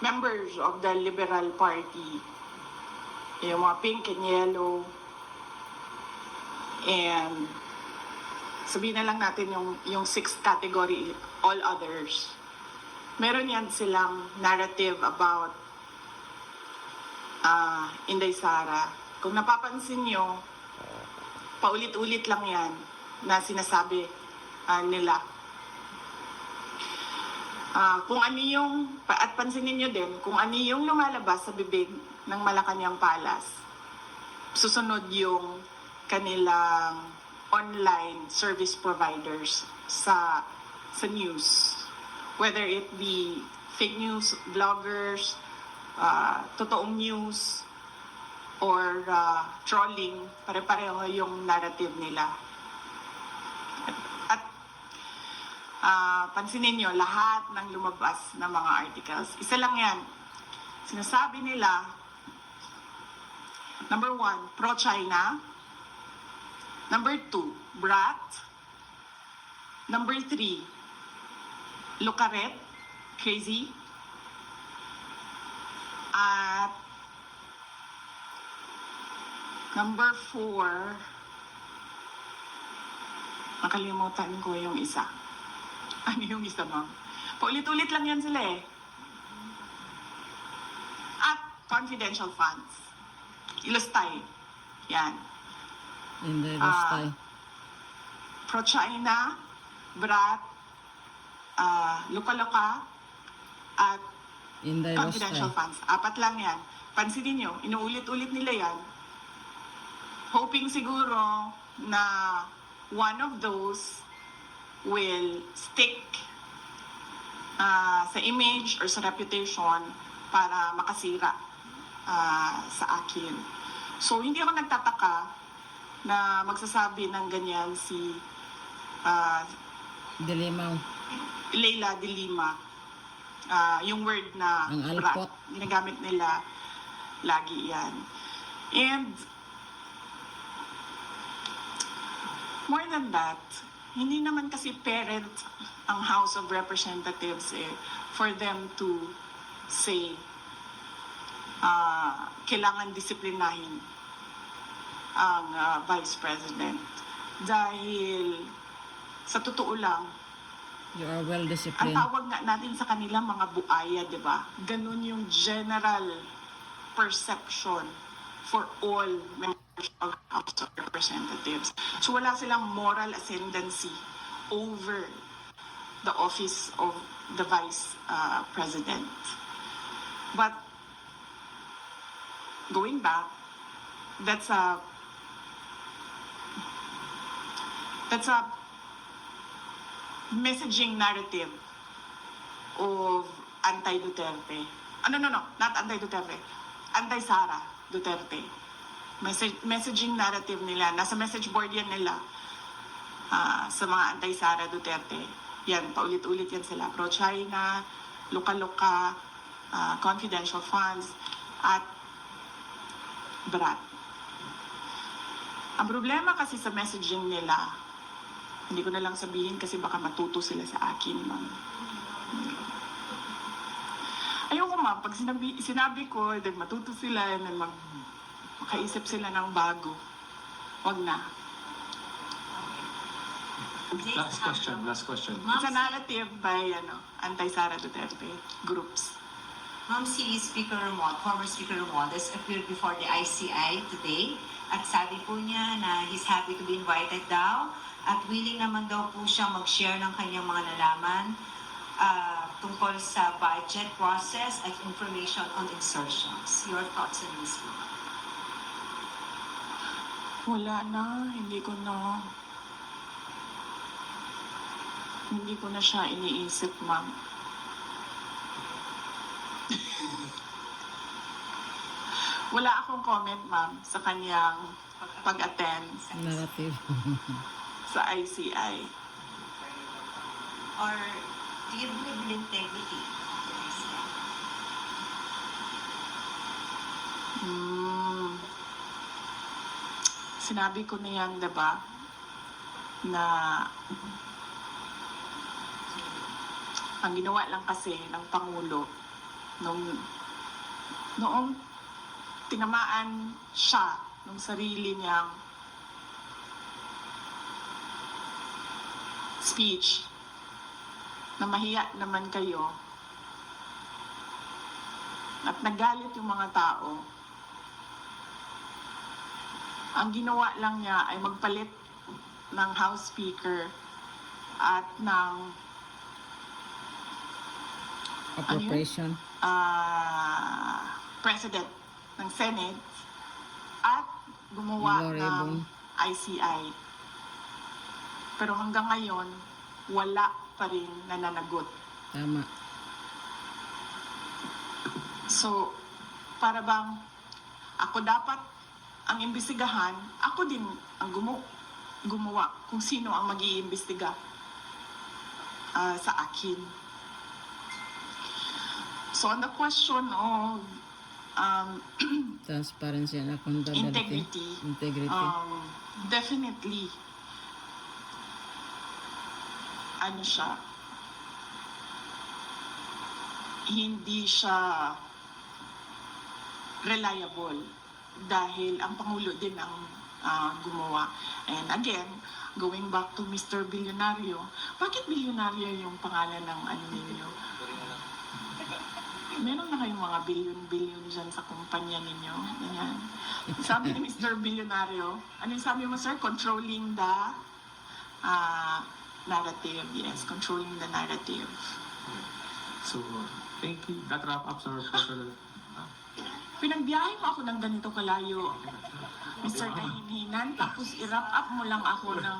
members of the Liberal Party, yung mga pink and yellow, and sabihin na lang natin yung sixth category, all others. Meron yan silang narrative about Inday Sara. Kung napapansin nyo, paulit-ulit lang yan na sinasabi nila. Kung ano yung, at pansinin nyo din, kung ano yung lumalabas sa bibig ng Malacanang Palace, susunod yung kanilang online service providers sa news. Whether it be fake news, vloggers, totoong news, or trolling, pare-pareho yung narrative nila. At pansinin nyo, lahat ng lumabas na mga articles, isa lang yan. Sinasabi nila, number 1, pro-China. Number 2, brat. Number 3, Lucaret, crazy. At number 4, nakalimutan ko yung isa. Ano yung isa, ma'am? Paulit-ulit lang yan sila eh. At confidential funds. Ilustay. Yan. Hindi, Ilustay. Pro-China, brat, luka-luka, at Hindi, confidential funds. 4 lang yan. Pansinin nyo, inuulit-ulit nila yan. Hoping siguro na one of those will stick sa image or sa reputation para makasira sa akin. So, hindi ako nagtataka na magsasabi ng ganyan si Dilimaw. Leila de Lima. Yung word na Ang brat, alpot. ginagamit nila lagi yan. And more than that, hindi naman kasi parent ang House of Representatives for them to say kailangan disiplinahin ang Vice President. Dahil sa totoo lang, You are well ang disciplined. tawag nga natin sa kanila mga buaya, di ba? Ganun yung general perception for all members of House of Representatives. So wala silang moral ascendancy over the office of the Vice President. But going back, that's a messaging narrative of anti-Duterte. No, not anti-Duterte. Anti-Sara Duterte. Messaging narrative nila. Nasa message board yan nila sa mga anti-Sara Duterte. Yan, paulit-ulit yan sila. Pro-China, luka-luka, confidential funds, at brat. Ang problema kasi sa messaging nila, hindi ko na lang sabihin kasi baka matuto sila sa akin, ma'am. Ayoko, ma'am. Pag sinabi ko, then matuto sila, and then makaisip sila ng bago. Wag na. Last question. It's a narrative by anti-Sara Duterte groups. Ma'am, si former Speaker Romualdez appeared before the ICI today at sabi po niya na he's happy to be invited daw at willing naman daw po siya mag-share ng kanyang mga nalaman tungkol sa budget process at information on insertions. Your thoughts on this, ma'am? Wala na. Hindi ko na siya iniisip, ma'am. Wala akong comment, ma'am, sa kanyang pag-attend Narrative. sa ICI. Or do you believe in integrity of the ICI? Sinabi ko na yan, diba, na ang ginawa lang kasi ng Pangulo noong tinamaan siya nung sarili niyang speech na mahiya naman kayo at nagalit yung mga tao, ang ginawa lang niya ay magpalit ng House Speaker at ng Appropriation. President ng Senate at gumawa Gloria ng Bong. ICI. Pero hanggang ngayon, wala pa rin nananagot. Tama. So, para bang ako dapat ang imbestigahan, ako din ang gumawa kung sino ang mag-iimbestiga sa akin. So, on the question of Transparency and accountability. Integrity. Definitely, ano siya, hindi siya reliable dahil ang Pangulo din ang gumawa. And again, going back to Mr. Bilyonaryo, bakit Bilyonaryo yung pangalan ng ano ninyo? Meron na kayong mga billion dyan sa kumpanya ninyo. Ganyan. Sabi ni Mr. Bilyonaryo, ano yung sabi mo, sir? Controlling the narrative. Yes, controlling the narrative. So, thank you. That wrap up our personal. Pinagbiyahe mo ako ng ganito kalayo, Mr. Kahinhinan, tapos i-wrap up mo lang ako ng